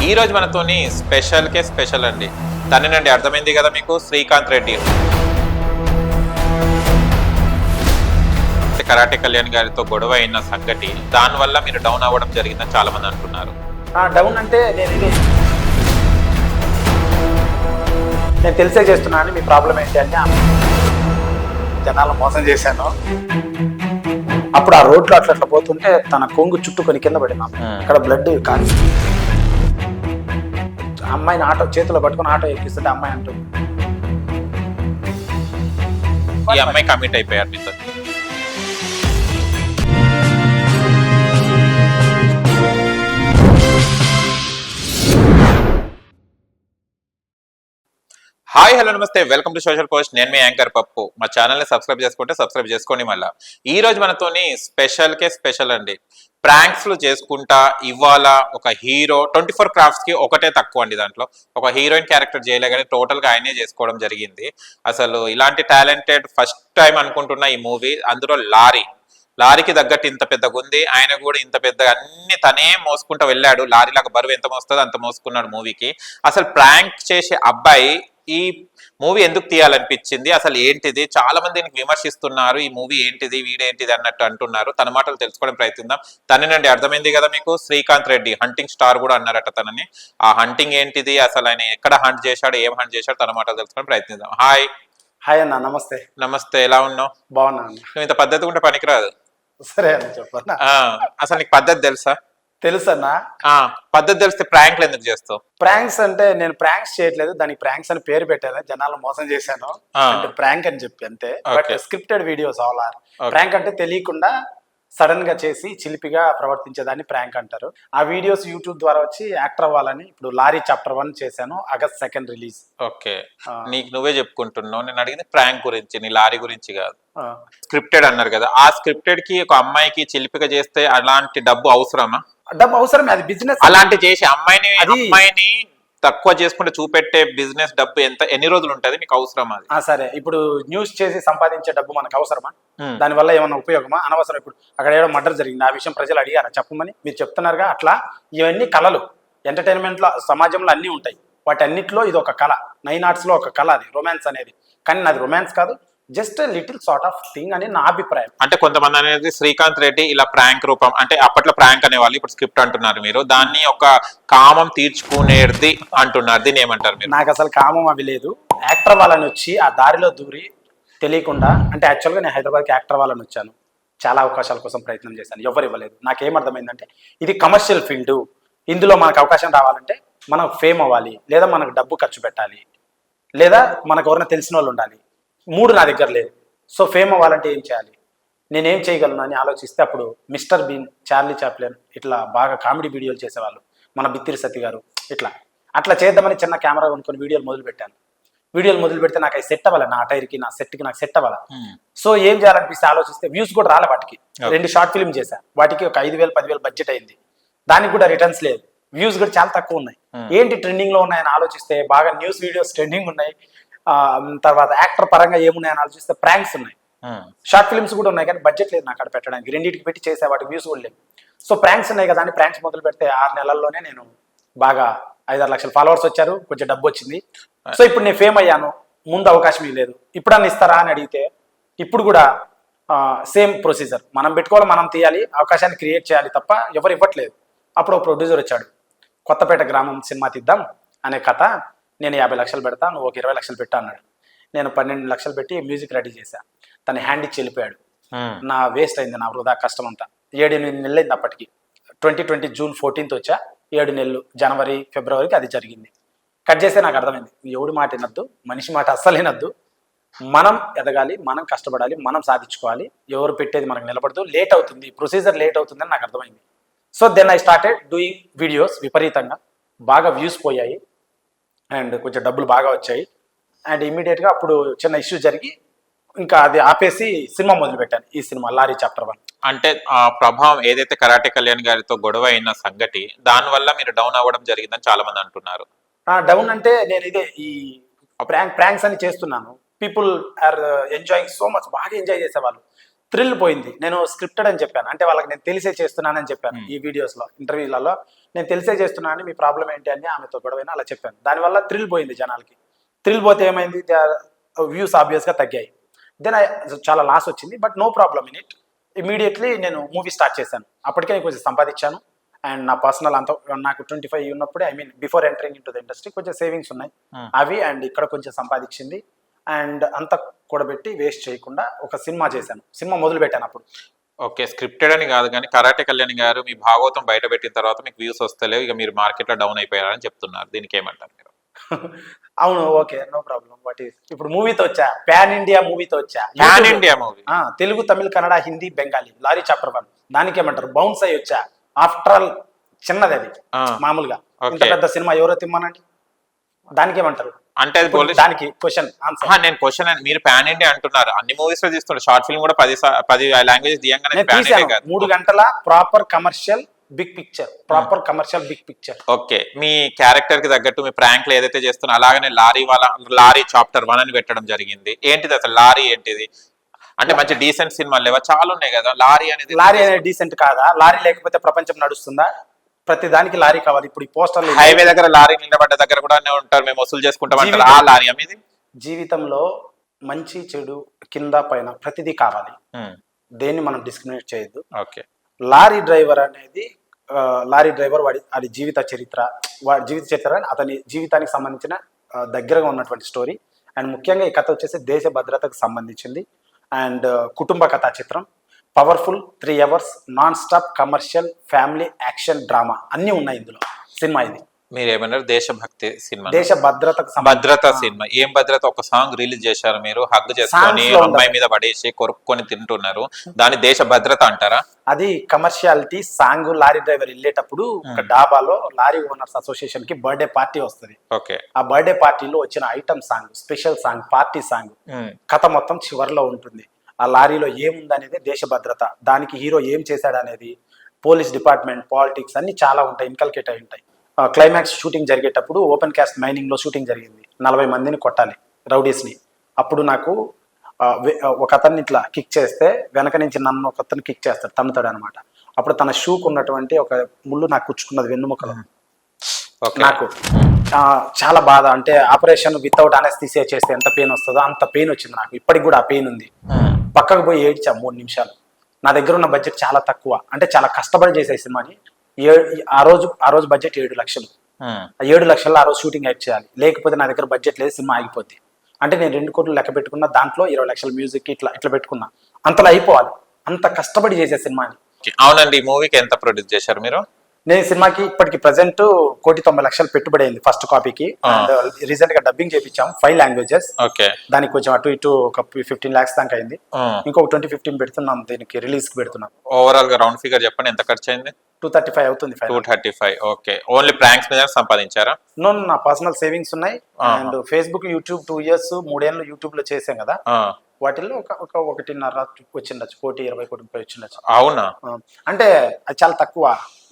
ఈ రోజు మనతోని స్పెషల్ అండి. తనేనండి, అర్థమైంది కదా మీకు, శ్రీకాంత్ రెడ్డి. కరాటే కళ్యాణ్ గారితో గొడవ అయిన సంగతి, దానివల్ల మీరు డౌన్ అవ్వడం జరిగిందని చాలా మంది అంటున్నారు. డౌన్ అంటే నేను తెలిసే చేస్తున్నాను మీ ప్రాబ్లం ఏంటి అంటే జనాలను మోసం చేశాను. అప్పుడు ఆ రోడ్లో అట్లా పోతుంటే తన కొంగు చుట్టుకొని కింద పడినా అక్కడ బ్లడ్ కాదు. అమ్మాయిని ఆటో చేతిలో పట్టుకుని ఆటో ఎక్కిస్తుంటే అమ్మాయి అంటుంది, ఈ అమ్మాయి కమిట్ అయిపోయారు మీతో. హాయ్, హలో, నమస్తే, వెల్కమ్ టు సోషల్ పోస్ట్. నేను మీ యాంకర్ పప్పు. మా ఛానల్ని సబ్స్క్రైబ్ చేసుకుంటే సబ్స్క్రైబ్ చేసుకోండి. మళ్ళీ ఈ రోజు మనతోని స్పెషల్ అండి. ప్రాంక్స్లు చేసుకుంటా ఇవాళ ఒక హీరో 24 క్రాఫ్ట్స్కి ఒకటే తక్కువ అండి. దాంట్లో ఒక హీరోయిన్ క్యారెక్టర్ చేయలే కానీ టోటల్గా ఆయనే చేసుకోవడం జరిగింది. అసలు ఇలాంటి టాలెంటెడ్ ఫస్ట్ టైం అనుకుంటున్న ఈ మూవీ. అందులో లారీకి తగ్గట్టు ఇంత పెద్దగా ఉంది. ఆయన కూడా ఇంత పెద్దగా అన్ని తనే మోసుకుంటూ వెళ్ళాడు. లారీలాగా బరువు ఎంత మోస్తుందో అంత మోసుకున్నాడు మూవీకి. అసలు ప్రాంక్ చేసే అబ్బాయి ఈ మూవీ ఎందుకు తీయాలనిపించింది, అసలు ఏంటిది, చాలా మంది దీనికి విమర్శిస్తున్నారు. ఈ మూవీ ఏంటిది, వీడేంటిది అన్నట్టు అంటున్నారు. తన మాటలు తెలుసుకోవడం ప్రయత్నిద్దాం. తనేనండి, అర్థమైంది కదా మీకు, శ్రీకాంత్ రెడ్డి. హంటింగ్ స్టార్ కూడా అన్నారట తనని. ఆ హంటింగ్ ఏంటిది, అసలు ఆయన ఎక్కడ హంట్ చేశాడు, ఏం హంట్ చేశాడు, తన మాటలు తెలుసుకోవడం ప్రయత్నిద్దాం. హాయ్ అన్న. నమస్తే. ఎలా ఉన్నావు? బాగున్నా. నువ్వు ఇంత పద్ధతి ఉంటే పనికిరాదు. సరే అని చెప్పన్నా. అసలు నీకు పద్ధతి తెలుసా? తెలుసన్నా. పద్ధతి తెలిస్తే ప్రాంక్లు ఎందుకు చేస్తావు? ప్రాంక్స్ అంటే నేను ప్రాంక్స్ చేయట్లేదు, దానికి ప్రాంక్స్ అని పేరు పెట్టాను. జనాలు మోసం చేశాను అంటే ప్రాంక్ అని చెప్పి అంతే. But scripted videos all are prank. అంటే తెలియకుండా సడన్ గా చేసి చిలిపిగా ప్రవర్తించేదాన్ని ప్రాంక్ అంటారు. ఆ వీడియోస్ యూట్యూబ్ ద్వారా వచ్చి యాక్టర్ అవ్వాలని ఇప్పుడు లారీ చాప్టర్ 1 చేశాను. August 2 release. ఓకే, నీకు నువ్వే చెప్పుకుంటున్నావు. నేను అడిగింది ప్రాంక్ గురించి, నీ లారీ గురించి కాదు. స్క్రిప్టెడ్ అన్నారు కదా, ఆ స్క్రిప్టెడ్ కి ఒక అమ్మాయికి చిలిపిగా చేస్తే అలాంటి డబ్బు అవసరమా? డబ్బు అవసరమే, అది బిజినెస్. అలాంటి చేసి అమ్మాయిని తక్కువ చేసుకుంటే చూపెట్టే బిజినెస్ డబ్బు ఎన్ని రోజులు ఉంటది, మీకు అవసరం అది? సరే, ఇప్పుడు న్యూస్ చేసి సంపాదించే డబ్బు మనకు అవసరమా? దానివల్ల ఏమన్నా ఉపయోగమా? అనవసరం. ఇప్పుడు అక్కడ ఏదో మర్డర్ జరిగింది, ఆ విషయం ప్రజలు అడిగారా చెప్పమని? మీరు చెప్తున్నారుగా. అట్లా ఇవన్నీ కళలు. ఎంటర్టైన్మెంట్ లో సమాజంలో అన్నీ ఉంటాయి. వాటి అన్నిట్లో ఇది ఒక కళ. 9 ఆర్ట్స్ లో ఒక కళ అది రొమాన్స్ అనేది. కానీ నాది రొమాన్స్ కాదు, just little sort of thing అని నా అభిప్రాయం. అంటే కొంతమంది అనేది శ్రీకాంత్ రెడ్డి ఇలా ప్రాంక్ రూపం, అంటే అప్పట్లో ప్రాంక్ అనేవాళ్ళు, ఇప్పుడు స్క్రిప్ట్ అంటున్నారు మీరు. దాన్ని ఒక కామం తీర్చుకునేది అంటున్నారు. దీన్ని ఏమంటారు మీరు? నాకు అసలు కామం అవి లేదు. యాక్టర్ వాళ్ళని వచ్చి ఆ దారిలో దూరి తెలియకుండా, అంటే యాక్చువల్గా నేను హైదరాబాద్కి యాక్టర్ వాళ్ళని వచ్చాను. చాలా అవకాశాల కోసం ప్రయత్నం చేశాను, ఎవరు ఇవ్వలేదు. నాకేమర్థమైందంటే ఇది కమర్షియల్ ఫీల్డ్. ఇందులో మనకు అవకాశం రావాలంటే మనం ఫేమ్ అవ్వాలి, లేదా మనకు డబ్బు ఖర్చు పెట్టాలి, లేదా మనకు ఎవరైనా తెలిసిన వాళ్ళు ఉండాలి. 3 నా దగ్గర లేదు. సో ఫేమ్ అవ్వాలంటే ఏం చేయాలి, నేనేం చేయగలను అని ఆలోచిస్తే అప్పుడు మిస్టర్ బీన్, చార్లీ చాప్లిన్ ఇట్లా బాగా కామెడీ వీడియోలు చేసేవాళ్ళు, మన బిత్తిరి సత్తి గారు, అట్లా చేద్దామని చిన్న కెమెరా కొనుక్కొని వీడియోలు మొదలు పెట్టాను. వీడియోలు మొదలు పెడితే నాకు అవి సెట్ అవ్వాలి, నా టైర్కి నా సెట్కి నాకు సెట్ అవ్వాలి. సో ఏం చేయాలనిపిస్తే ఆలోచిస్తే వ్యూస్ కూడా రాలే వాటికి. 2 షార్ట్ ఫిల్మ్ చేశాను, వాటికి ఒక 5,000 10,000 బడ్జెట్ అయింది. దానికి కూడా రిటర్న్స్ లేదు, వ్యూస్ కూడా చాలా తక్కువ ఉన్నాయి. ఏంటి ట్రెండింగ్ లో ఉన్నాయని ఆలోచిస్తే బాగా న్యూస్ వీడియోస్ ట్రెండింగ్ ఉన్నాయి. తర్వాత యాక్టర్ పరంగా ఏమున్నాయని ఆలోచిస్తే ప్రాంక్స్ ఉన్నాయి, షార్ట్ ఫిల్మ్స్ కూడా ఉన్నాయి. కానీ బడ్జెట్ లేదు నాకు అక్కడ పెట్టడానికి. రెండింటికి పెట్టి చేసే వాటికి వ్యూస్ కూడా లేవు. సో ప్రాంక్స్ ఉన్నాయి కదా అని ప్రాంక్స్ మొదలు పెడితే 6 నెలల్లోనే నేను బాగా 5-6 లక్షల ఫాలోవర్స్ వచ్చారు, కొంచెం డబ్బు వచ్చింది. సో ఇప్పుడు నేను ఫేమ్ అయ్యాను. ముందు అవకాశం లేదు, ఇప్పుడన్నా ఇస్తారా అని అడిగితే ఇప్పుడు కూడా సేమ్ ప్రొసీజర్. మనం పెట్టుకోవాలి, మనం తీయాలి, అవకాశాన్ని క్రియేట్ చేయాలి తప్ప ఎవరు ఇవ్వట్లేదు. అప్పుడు ప్రొడ్యూసర్ వచ్చాడు, కొత్తపేట గ్రామం సినిమా తీద్దాం అనే కథ, నేను 50 లక్షలు పెడతా, నువ్వు ఒక 20 లక్షలు పెట్టా అన్నాడు. నేను 12 లక్షలు పెట్టి మ్యూజిక్ రెడీ చేశా. తన హ్యాండ్ ఇచ్చి వెళ్ళిపోయాడు. నా వేస్ట్ అయింది, నా వృధా కష్టం అంతా. 7-8 నెలలు అయింది అప్పటికి. 2020 జూన్ 14th వచ్చా, 7 నెలలు, జనవరి ఫిబ్రవరికి అది జరిగింది. కట్ చేస్తే నాకు అర్థమైంది, ఎవడి మాట వినొద్దు, మనిషి మాట అస్సలు వినొద్దు. మనం ఎదగాలి, మనం కష్టపడాలి, మనం సాధించుకోవాలి. ఎవరు పెట్టేది మనకు నిలబడదు, లేట్ అవుతుంది, ప్రొసీజర్ లేట్ అవుతుందని నాకు అర్థమైంది. So then I started doing videos. విపరీతంగా బాగా వ్యూస్ పోయాయి అండ్ కొంచెం డబ్బులు బాగా వచ్చాయి. అండ్ ఇమీడియట్గా అప్పుడు చిన్న ఇష్యూ జరిగి ఇంకా అది ఆపేసి సినిమా మొదలు పెట్టాను. ఈ సినిమా లారీ చాప్టర్ 1. అంటే ఆ ప్రభావం ఏదైతే కరాటే కళ్యాణ్ గారితో గొడవ అయిన సంగతి, దానివల్ల మీరు డౌన్ అవ్వడం జరిగిందని చాలా మంది అంటున్నారు. డౌన్ అంటే నేను ఇదే ఈ ప్రాంక్స్ అని చేస్తున్నాను. People are enjoying so much, బాగా ఎంజాయ్ చేసేవాళ్ళు. థ్రిల్ పోయింది. నేను స్క్రిప్టెడ్ అని చెప్పాను, అంటే వాళ్ళకి నేను తెలిసే చేస్తున్నానని చెప్పాను. ఈ వీడియోస్లో ఇంటర్వ్యూలలో నేను తెలిసే చేస్తున్నానని, మీ ప్రాబ్లం ఏంటి అని ఆమెతో గొడవైనా అలా చెప్పాను. దానివల్ల థ్రిల్ పోయింది జనాలకి. థ్రిల్ పోతే ఏమైంది, వ్యూస్ ఆబ్వియస్గా తగ్గాయి. దెన్ చాలా లాస్ వచ్చింది. But no problem in it. Immediately నేను మూవీ స్టార్ట్ చేశాను. అప్పటికే నేను కొంచెం సంపాదించాను. అండ్ నా పర్సనల్ అంతా నాకు 25 ఉన్నప్పుడే, I mean before entering in to the industry కొంచెం సేవింగ్స్ ఉన్నాయి అవి. అండ్ ఇక్కడ కొంచెం సంపాదించింది. అండ్ అంతా కూడబెట్టి వేస్ట్ చేయకుండా ఒక సినిమా చేశాను. సినిమా మొదలు పెట్టాను అప్పుడు. ఓకే, స్క్రిప్టెడ్ అని కాదు కానీ కరాటే కళ్యాణ్ గారు మీ భాగవతం బయట పెట్టిన తర్వాత మీకు వ్యూస్ వస్తలేవు, ఇక మీరు మార్కెట్ లో డౌన్ అయిపోయారని చెప్తున్నారు. దీనికి ఏమంటారు మీరు? అవును, okay, no problem. What is ఇప్పుడు మూవీతో వచ్చా, పాన్ ఇండియా మూవీతో వచ్చా. Pan India movie, Telugu, Tamil, Kannada, Hindi, Bengali, lorry chapter 1. దానికి ఏమంటారు, బౌన్స్ అయ్యి వచ్చా. ఆఫ్టర్ ఆల్ చిన్నది అది, మామూలుగా. ఇంత పెద్ద సినిమా ఎవరో తిమ్మనండి, దానికి ఏమంటారు అంటే దానికి క్వశ్చన్ ఆన్సర్. నేను క్వశ్చన్, మీరు పాన్ ఇండియా అంటున్నారు, అన్ని మూవీస్ లో తీస్తున్నారు. షార్ట్ ఫిల్మ్ కూడా 10 లాంగ్వేజ్ తీయంగానే 3 గంటల proper commercial big picture, proper commercial big picture. Okay, మీ క్యారెక్టర్ కి తగ్గట్టు మీ ప్రాంక్ లో ఏదైతే చేస్తున్నా అలాగనే లారీ చాప్టర్ 1 అని పెట్టడం జరిగింది. ఏంటిది అసలు లారీ ఏంటిది? అంటే మంచి డీసెంట్ సినిమాలు లేవా? చాలా ఉన్నాయి కదా. లారీ అనేది డీసెంట్ కాదా? లారీ లేకపోతే ప్రపంచం నడుస్తుందా? ప్రతి దానికి లారీ కావాలి. ఇప్పుడు ఈ పోస్టర్లు హైవే దగ్గర లారీ నిలబడ్డ దగ్గర కూడా ఉంటారు, మేము వసూలు చేసుకుంటాం అంటారు. ఆ లారీ అనేది జీవితంలో మంచి చెడు కింద పైన ప్రతిదీ కావాలి. దేన్ని మనం డిస్క్రిమినేట్ చేయొద్దు. ఓకే, లారీ డ్రైవర్ అనేది లారీ డ్రైవర్ వాడి జీవిత చరిత్ర అతని జీవితానికి సంబంధించిన దగ్గరగా ఉన్నటువంటి స్టోరీ. అండ్ ముఖ్యంగా ఈ కథ వచ్చేసి దేశ భద్రతకు సంబంధించింది. అండ్ కుటుంబ కథా చిత్రం, powerful 3 hours non stop commercial family action drama అన్ని ఉన్నాయి ఇందులో. సినిమా ఇది మీరు ఏమన్నారు, దేశభక్తి సినిమా, దేశ భద్రత సినిమా. ఏం భద్రత? ఒక సాంగ్ రిలీజ్ చేశారు మీరు, హగ్ చేసుకొని అమ్మాయి మీద పడేసి కొరుక్కొని తింటున్నారు, దాని దేశ భద్రత అంటారా? అది కమర్షియాలిటీ సాంగ్. లారీ డ్రైవర్ వెళ్ళేటప్పుడు ఒక డాబాలో లారీ ఓనర్స్ అసోసియేషన్ కి బర్త్డే పార్టీ వస్తుంది. ఓకే, ఆ బర్త్డే పార్టీలో వచ్చిన item song, special song, party song, కథ మొత్తం చివరిలో ఉంటుంది. ఆ లారీలో ఏముందనేది దేశ భద్రత, దానికి హీరో ఏం చేశాడు అనేది, పోలీస్ డిపార్ట్మెంట్, పాలిటిక్స్ అన్ని చాలా ఉంటాయి, ఇన్కల్కేట్ అయి ఉంటాయి. క్లైమాక్స్ షూటింగ్ జరిగేటప్పుడు ఓపెన్ క్యాస్ట్ మైనింగ్ లో షూటింగ్ జరిగింది. 40 మందిని కొట్టాలి, రౌడీస్ని. అప్పుడు నాకు ఒక అతన్ని ఇట్లా కిక్ చేస్తే వెనక నుంచి నన్ను ఒక అతను కిక్ చేస్తాడు, తన్నుతాడు అనమాట. అప్పుడు తన షూకు ఉన్నటువంటి ఒక ముళ్ళు నాకు కుచ్చుకున్నది వెన్నుముకలో. నాకు చాలా బాధ. అంటే ఆపరేషన్ వితౌట్ అనెస్థీసియా చేస్తే ఎంత పెయిన్ వస్తుందో అంత పెయిన్ వచ్చింది నాకు. ఇప్పటికి కూడా ఆ పెయిన్ ఉంది. పక్కకు పోయి ఏడ్చా 3 నిమిషాలు. నా దగ్గర ఉన్న బడ్జెట్ చాలా తక్కువ, అంటే చాలా కష్టపడి చేసే సినిమాని. ఆ రోజు బడ్జెట్ 7 లక్షలు. 7 లక్షల్లో ఆ రోజు షూటింగ్ యాక్ట్ చేయాలి, లేకపోతే నా దగ్గర బడ్జెట్ లేదు, సినిమా ఆగిపోద్ది. అంటే నేను 2 కోట్లు లెక్క పెట్టుకున్నా, దాంట్లో 20 లక్షల మ్యూజిక్ ఇట్లా పెట్టుకున్నా. అంతలో అయిపోవాలి, అంత కష్టపడి చేసే సినిమాని. అవునండి, మూవీకి ఎంత ప్రొడ్యూస్ చేశారు మీరు? నేను సినిమాకి ఇప్పటికి ప్రెసెంట్ 1,90,00,000 పెట్టుబడి అయింది ఫస్ట్ కాపీకి. రీసెంట్ గా డబ్బింగ్ చేయించాం 5 లాంగ్వేజెస్. దానికి కొంచెం అటు ఇటు ఒక 15 lakhs దాకా అయింది. ఇంకొక 20-15 పెడుతున్నాం దీనికి, రిలీజ్ కి పెడుతున్నాం. ఓవరాల్ గా రౌండ్ ఫిగర్ చెప్పండి, ఎంత ఖర్చు అయింది? 235 అవుతుంది. 235. ఓకే, ఓన్లీ ప్రాంక్స్ మీద సంపాదించారా? నో, నా పర్సనల్ సేవింగ్స్ ఉన్నాయి. అండ్ ఫేస్బుక్, యూట్యూబ్ 2 years 3 ఏళ్ళు యూట్యూబ్ లో చేసాం కదా, వాటిల్లో ఒక 1.5 వచ్చిండొచ్చు, 1.20 కోటి వచ్చిండొచ్చు. అవునా? అంటే అది చాలా తక్కువ.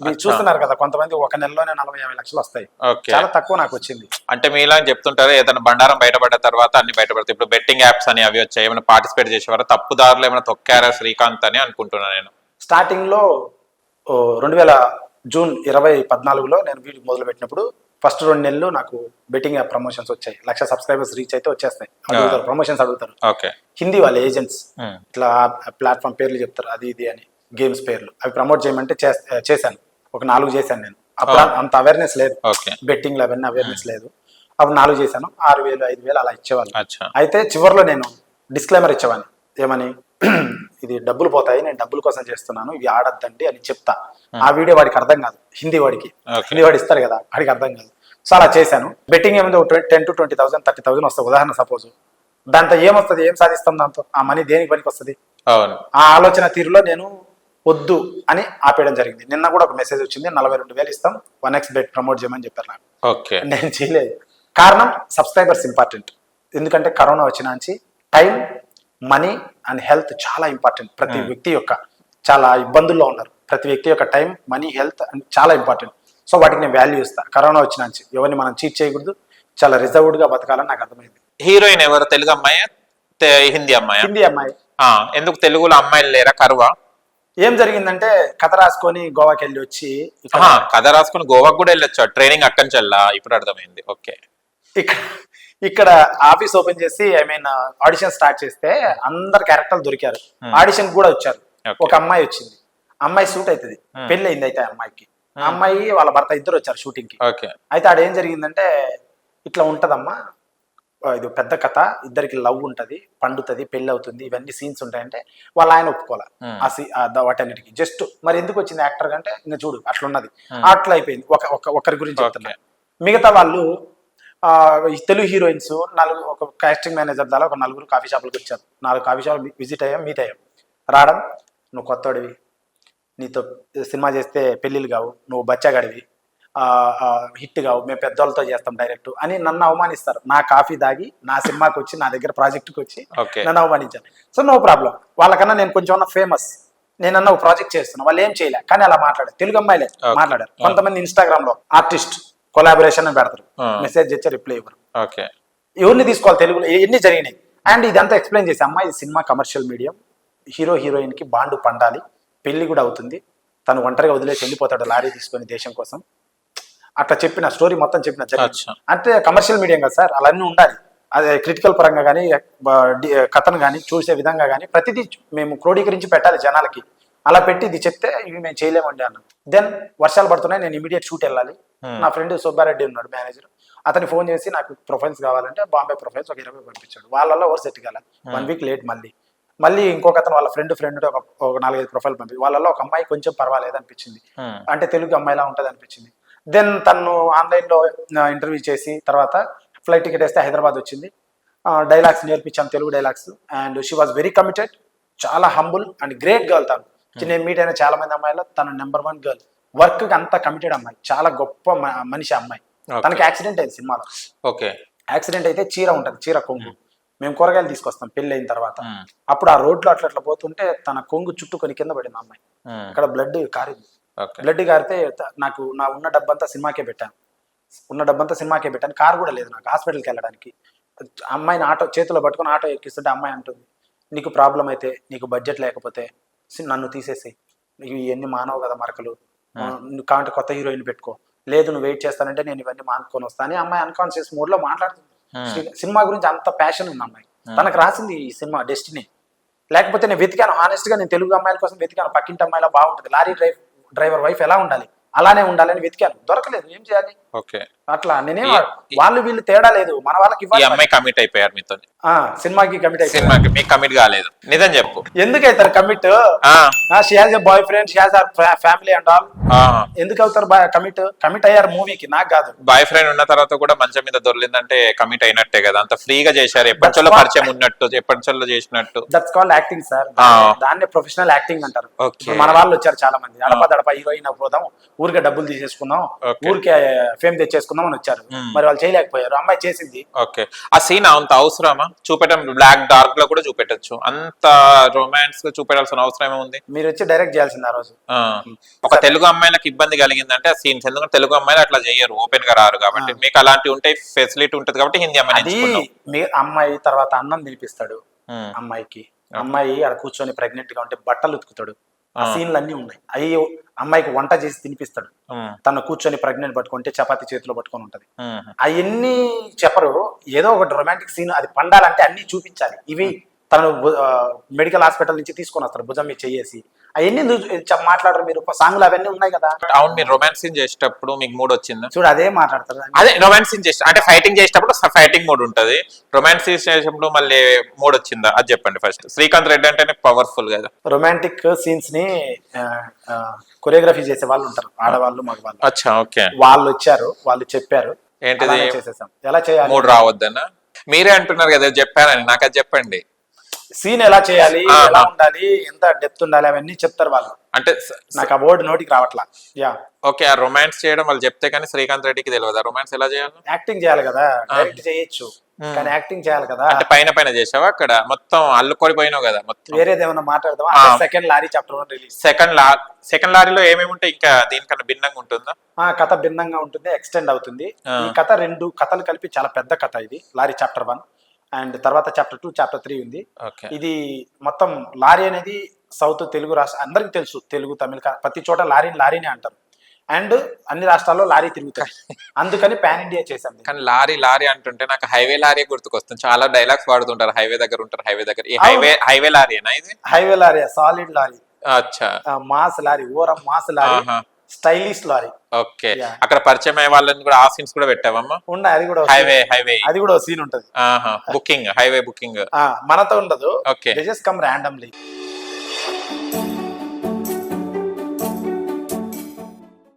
మీరు చూస్తున్నారు కదా, కొంతమంది ఒక నెలలోనే 40-50 లక్షలు వస్తాయి. చాలా తక్కువ నాకు వచ్చింది. అంటే మీలా చెప్తుంటారు, ఏదైనా బండారం బయటపడ్డ తర్వాత అన్ని బయటపడతాయి. ఇప్పుడు బెట్టింగ్ యాప్స్ అని అవి వచ్చాయి, ఏమైనా పార్టిసిపేట్ చేసేవారు? తప్పుదారులు ఏమైనా తొక్కారా శ్రీకాంత్ అని అనుకుంటున్నాను నేను. స్టార్టింగ్ లో 2000 జూన్ 2014లో నేను వీడియో మొదలు పెట్టినప్పుడు ఫస్ట్ 2 నెలలు నాకు బెట్టింగ్ యాప్ ప్రమోషన్స్ వచ్చాయి. 1,00,000 సబ్స్క్రైబర్స్ రీచ్ అయితే వచ్చేస్తాయి. అడుగుతారు, ప్రమోషన్స్ అడుగుతారు. హిందీ వాళ్ళ ఏజెంట్స్ ఇట్లా ప్లాట్ఫామ్ పేర్లు చెప్తారు, అది ఇది అని, గేమ్స్ పేర్లు. అవి ప్రమోట్ చేయమంటే చేశాను. ఒక 4 చేశాను నేను. అప్పుడు అంత అవేర్నెస్ లేదు, బెట్టింగ్ అవన్నీ అవేర్నెస్ లేదు. అప్పుడు 4 చేశాను. 6,000 5,000 అలా ఇచ్చేవాళ్ళు. అయితే చివరిలో నేను డిస్క్లైమర్ ఇచ్చేవాడిని, ఏమని, ఇది డబ్బులు పోతాయి, నేను డబ్బుల కోసం చేస్తున్నాను, ఇవి ఆడద్దండి అని చెప్తా. ఆ వీడియో వాడికి అర్థం కాదు, హిందీ వాడికి. హిందీ వాడు ఇస్తారు కదా, వాడికి అర్థం కాదు. సో అలా చేశాను. బెట్టింగ్ ఏమైంది, 10 to 20,000 30,000 వస్తుంది ఉదాహరణ సపోజ్. దాంతో ఏమొస్తుంది, ఏం సాధిస్తాం దాంతో? ఆ మనీ దేనికి పనికి వస్తుంది? ఆ ఆలోచన తీరులో నేను వద్దు అని ఆపేయడం జరిగింది. నిన్న కూడా ఒక మెసేజ్ వచ్చింది, 42,000 ఇస్తాం 1x బెట్ ప్రమోట్ చేయమని చెప్పారు నాకు. నేను చేయలేదు. కారణం, సబ్స్క్రైబర్స్ ఇంపార్టెంట్. ఎందుకంటే కరోనా వచ్చిన నుంచి టైం, మనీ అండ్ హెల్త్ చాలా ఇంపార్టెంట్. ప్రతి వ్యక్తి యొక్క చాలా ఇబ్బందుల్లో ఉన్నారు. ప్రతి వ్యక్తి యొక్క టైం, మనీ, హెల్త్ అండ్ చాలా ఇంపార్టెంట్. సో వాటికి నేను వాల్యూ ఇస్తా. కరోనా వచ్చిన నుంచి ఎవరిని మనం చీట్ చేయకూడదు, చాలా రిజర్వ్డ్ గా బతకాలని నాకు అర్థమైంది. హీరోయిన్ ఎవరు? తెలుగు అమ్మాయి, హిందీ అమ్మాయి? హిందీ అమ్మాయి. ఎందుకు తెలుగులో అమ్మాయిలు లేరా, కరువా? ఏం జరిగిందంటే కథ రాసుకొని గోవాకి వెళ్ళి వచ్చి ఇక్కడ కథ రాసుకుని గోవాకు కూడా వెళ్ళొచ్చా? ట్రైనింగ్ అక్కడి నుంచి వెళ్ళా? ఇప్పుడు అర్థమైంది. ఓకే. ఇక్కడ ఇక్కడ ఆఫీస్ ఓపెన్ చేసి ఐ మీన్ ఆడిషన్ స్టార్ట్ చేస్తే అందరు క్యారెక్టర్లు దొరికారు. ఆడిషన్ కూడా వచ్చారు. ఒక అమ్మాయి వచ్చింది. అమ్మాయి సూట్ అవుతుంది. పెళ్లి అయింది అయితే అమ్మాయికి. ఆ అమ్మాయి వాళ్ళ భర్త ఇద్దరు వచ్చారు షూటింగ్ కి. అయితే ఆడ ఏం జరిగిందంటే ఇట్లా ఉంటదమ్మా, ఇది పెద్ద కథ, ఇద్దరికి లవ్ ఉంటది, పండుతుంది, పెళ్లి అవుతుంది, ఇవన్నీ సీన్స్ ఉంటాయంటే వాళ్ళ ఆయన ఒప్పుకోవాలి వాటన్నిటికి. జస్ట్ మరి ఎందుకు వచ్చింది యాక్టర్ అంటే ఇంకా చూడు అట్లున్నది, అట్లా అయిపోయింది. ఒకరి గురించి చెప్తున్నా. మిగతా వాళ్ళు తెలుగు హీరోయిన్స్ ఒక కాస్టింగ్ మేనేజర్ ద్వారా ఒక 4 కాఫీ షాపులకు వచ్చారు. 4 కాఫీ షాపులు విజిట్ అయ్యాం, మీట్ అయ్యాం. రావడం, నువ్వు కొత్తోడివి, నీతో సినిమా చేస్తే పెళ్ళిళ్ళు కావు, నువ్వు బచ్చాగాడివి, హిట్ కావు, మేము పెద్దవాళ్ళతో చేస్తాం డైరెక్ట్ అని నన్ను అవమానిస్తారు. నా కాఫీ దాగి నా సినిమాకి వచ్చి నా దగ్గర ప్రాజెక్ట్కి వచ్చి నన్ను అవమానించారు. సో నో ప్రాబ్లం, వాళ్ళకన్నా నేను కొంచెం ఫేమస్, నేనన్నా ఒక ప్రాజెక్ట్ చేస్తున్నా, వాళ్ళు ఏం చేయలే. కానీ అలా మాట్లాడారు, తెలుగు అమ్మాయిలే మాట్లాడారు. కొంతమంది ఇన్స్టాగ్రామ్ లో ఆర్టిస్ట్ కొలాబరేషన్ అని పెడతారు, మెసేజ్ చేస్తే రిప్లై ఇవ్వరు. ఎవరిని తీసుకోవాలి తెలుగులో, ఎన్ని జరిగినాయి. అండ్ ఇదంతా ఎక్స్ప్లెయిన్ చేసి అమ్మాయి cinema commercial medium, hero heroine కి బాండు పండాలి, పెళ్లి కూడా అవుతుంది, తను ఒంటరిగా వదిలేసి వెళ్ళిపోతాడు లారీ తీసుకొని దేశం కోసం, అట్లా చెప్పిన స్టోరీ మొత్తం చెప్పిన అంటే కమర్షియల్ మీడియం కదా సార్, అలాన్నీ ఉండాలి. అదే క్రిటికల్ పరంగా కానీ కథను కానీ చూసే విధంగా కానీ ప్రతిదీ మేము క్రోడీకరించి పెట్టాలి జనాలకి. అలా పెట్టి ఇది చెప్తే ఇవి మేము చేయలేమండి అన్నాం. దెన్ వర్షాలు పడుతున్నాయి, నేను ఇమీడియట్ షూట్ వెళ్ళాలి. నా ఫ్రెండ్ సుబ్బారెడ్డి ఉన్నాడు మేనేజర్, అతని ఫోన్ చేసి నాకు ప్రొఫైల్స్ కావాలంటే బాంబే ప్రొఫైల్స్ ఒక 20 పంపించాడు. వాళ్ళలో ఓవర్ సెట్ కావాలి, 1 వీక్ లేట్. మళ్ళీ ఇంకొక అతను వాళ్ళ ఫ్రెండ్ ఒక 4-5 ప్రొఫైల్ పంపి, వాళ్ళలో ఒక అమ్మాయి కొంచెం పర్వాలేదు అనిపించింది, అంటే తెలుగు అమ్మాయిలా ఉంటుంది అనిపించింది. దెన్ తను ఆన్లైన్ లో ఇంటర్వ్యూ చేసి తర్వాత ఫ్లైట్ టికెట్ వేస్తే హైదరాబాద్ వచ్చింది. డైలాగ్స్ నేర్పించాం, Telugu dialogues. And she was very committed, చాలా హంబుల్ అండ్ గ్రేట్ గర్ల్. తను నేను మీట్ అయిన చాలా మంది అమ్మాయిలో తను నెంబర్ 1 గర్ల్. వర్క్ కి అంత కమిటెడ్ అమ్మాయి, చాలా గొప్ప మనిషి అమ్మాయి. తనకి యాక్సిడెంట్ అయింది సినిమాలో. యాక్సిడెంట్ అయితే చీర ఉంటది, చీర కొంగు, మేము కూరగాయలు తీసుకొస్తాం పెళ్లి అయిన తర్వాత. అప్పుడు ఆ రోడ్లో అట్లా పోతుంటే తన కొంగు చుట్టుకొని కింద పడింది అమ్మాయి. అక్కడ బ్లడ్ కారింది. బ్లడ్ కారితే నాకు ఉన్న డబ్బంతా సినిమాకే పెట్టాను. కారు కూడా లేదు నాకు హాస్పిటల్కి వెళ్ళడానికి. అమ్మాయిని ఆటో చేతిలో పట్టుకుని ఆటో ఎక్కిస్తుంటే అమ్మాయి అంటుంది, నీకు ప్రాబ్లం అయితే, నీకు బడ్జెట్ లేకపోతే నన్ను తీసేసి, నీకు ఇవన్నీ మానవు కదా మరకలు, కాంటే కొత్త హీరోయిన్ పెట్టుకో, లేదు నువ్వు వెయిట్ చేస్తానంటే నేను ఇవన్నీ మానుకొని వస్తాను అని అమ్మాయి అన్కాన్షియస్ మూడ్ లో మాట్లాడుతుంది. సినిమా గురించి అంత ప్యాషన్ ఉంది అమ్మాయి. తనకు రాసింది ఈ సినిమా డెస్టినీ. లేకపోతే నేను వెతికాను, హానెస్ట్ గా నేను తెలుగు అమ్మాయిల కోసం వెతికాను, పక్కింటి అమ్మాయిలా బాగుంటుంది, లారీ డ్రైవర్ వైఫ్ ఎలా ఉండాలి అలానే ఉండాలని వెతికాను, దొరకలేదు. ఏం చేయాలి అట్లా నేనే, వాళ్ళు వీళ్ళు తేడా లేదు, మన వాళ్ళకి అమ్మాయి కమిట్ అయిపోయారు మీతో, సినిమాకి కమిట్ అయిపోయారు. సినిమాకి మీకు కమిట్ కాలేదు, నిజం చెప్పు. ఎందుకు అవుతారు commit? She has a boy friend, she has her family and all. ఎందుకు అవుతారు కమిట్ అయ్యారు మూవీకి, నాకు కాదు. బాయ్ ఫ్రెండ్ ఉన్న తర్వాత కూడా మంచం మీద దొరికిందంటే కమిట్ అయినట్టే కదా, అంత ఫ్రీగా చేశారు, ఎప్పటిలో పరిచయం ఉన్నట్టు, ఎప్పటిలో చేసినట్టు. దట్స్ కాల్డ్ యాక్టింగ్ సార్, దాన్ని ప్రొఫెషనల్ యాక్టింగ్ అంటారు. మన వాళ్ళు వచ్చారు చాలా మంది, అడప హీరోయిన్ పోదాం, ఊరికే డబ్బులు తీసేసుకుందాం, ఊరికే ఫేమ్ తెచ్చేసుకుందాం అని వచ్చారు. మరి వాళ్ళు చేయలేకపోయారు, అమ్మాయి చేసింది. ఓకే, ఆ సీన్ అంత అవసరమా చూపెట్టడం? బ్లాక్ డార్క్ లో కూడా చూపెట్టచ్చు, అంత రొమాన్స్ గా చూపెట్టాల్సిన అవసరం ఏముంది? మీరు వచ్చి డైరెక్ట్ చేయాల్సింది ఆ రోజు. ఒక తెలుగు అమ్మాయిలకు ఇబ్బంది కలిగిందంటే ఆ సీన్స్, ఎందుకంటే తెలుగు అమ్మాయిలు అట్లా చేయరు, ఓపెన్ గా రారు కాబట్టి. మీకు అలాంటి ఉంటాయి, ఫెసిలిటీ ఉంటది కాబట్టి హిందీ అమ్మాయి తర్వాత అన్నం తినిపిస్తాడు అమ్మాయికి. అమ్మాయి అక్కడ కూర్చొని ప్రెగ్నెంట్ గా ఉంటే బట్టలు ఉతుకుతాడు, ఆ సీన్లు అన్ని ఉన్నాయి. అయ్యో అమ్మాయికి వంట చేసి తినిపిస్తాడు, తను కూర్చొని ప్రెగ్నెంట్ పట్టుకుంటే చపాతీ చేతిలో పట్టుకొని ఉంటది. అవన్నీ చెప్పరు, ఏదో ఒకటి రొమాంటిక్ సీన్ అది పండాలంటే అన్ని చూపించాలి. ఇవి తను మెడికల్ హాస్పిటల్ నుంచి తీసుకొని వస్తారు భుజం మీద చేసి, అవన్నీ మాట్లాడరు మీరు. సాంగ్లు అవన్నీ ఉన్నాయి కదా. అవును, మీరు రొమాన్స్ సీన్ చేసేటప్పుడు మీకు మూడ్ వచ్చిందా? చూడు అదే మాట్లాడతారు. అదే రొమాన్స్ సీన్ చేస్తే అంటే ఫైటింగ్ చేసేటప్పుడు ఫైటింగ్ మూడ్ ఉంటది, రొమాన్స్ సీన్ చేసేటప్పుడు మళ్ళీ మూడ్ వచ్చిందా అది చెప్పండి ఫస్ట్. శ్రీకాంత్ రెడ్డి అంటేనే పవర్ఫుల్ కదా. రొమాంటిక్ సీన్స్ ని కొరియోగ్రఫీ చేసే వాళ్ళు ఉంటారు, ఆడవాళ్ళు మగవాళ్ళు. అచ్చా, ఓకే. వాళ్ళు వచ్చారు, వాళ్ళు చెప్పారు ఏంటిది చేసేసాం, ఎలా చేయాలి, మూడ్ రావద్దనా? మీరే అంటున్నారు కదా చెప్పారని, నాకు అది చెప్పండి. సీన్ ఎలా చేయాలి, ఎలా ఉండాలి, ఎంత డెప్త్ ఉండాలి, అవన్నీ చెప్తారు వాళ్ళు. అంటే నాకు ఆ వర్డ్ నోటికి రావట్లా. ఓకే, ఆ రొమాన్స్ చేయడం వాళ్ళు చెప్తే కానీ శ్రీకాంత్ రెడ్డికి తెలియదు రొమాన్స్ ఎలా చేయాలి. యాక్టింగ్ చేయాలి కదా, డైరెక్ట్ చేయొచ్చు కానీ యాక్టింగ్ చేయాలి కదా. అంటే పైన చేసావా, అక్కడ మొత్తం అల్లుకొడిపోయినావు కదా మొత్తం. వేరేది ఏమన్నా మాట్లాడదాం. Second lorry chapter 1 release. Second లారీలో ఏమేమి ఉంటాయి, ఇంకా దీనికన్నా భిన్నంగా ఉంటుందా? కథ భిన్నంగా ఉంటుంది, ఎక్స్టెండ్ అవుతుంది. ఈ కథ 2 కథలు కలిపి చాలా పెద్ద కథ ఇది, లారీ చాప్టర్ 1. అండ్ తర్వాత చాప్టర్ 2 చాప్టర్ 3 ఉంది. ఓకే. ఇది మొత్తం లారీ అనేది సౌత్ తెలుగు రాష్ట్ర అందరికి తెలుసు, తెలుగు తమిళ ప్రతి చోట లారీనే అంటారు. అండ్ అన్ని రాష్ట్రాల్లో లారీ తిరుగుతాయి, అందుకని పాన్ ఇండియా చేశాం. కానీ లారీ అంటుంటే నాకు హైవే లారీ గుర్తుకొస్తుంది. చాలా డైలాగ్స్ వాడుతుంటారు, హైవే దగ్గర ఉంటారు, హైవే దగ్గర. ఈ హైవే లారీనా ఇది? హైవే లారీ, సాలిడ్ లారీ, అచ్చా. మాస్ లారీ, ఓరం mass lorry, stylish lorry. Okay. అక్కడ పరిచయం అయ్యే వాళ్ళని కూడా ఆ సీన్స్ కూడా పెట్టావమ్మా? ఉన్నాయి, అది కూడా హైవే అది కూడా సీన్ ఉంటది. బుకింగ్, హైవే బుకింగ్ మనతో ఉండదు, okay. They just come randomly.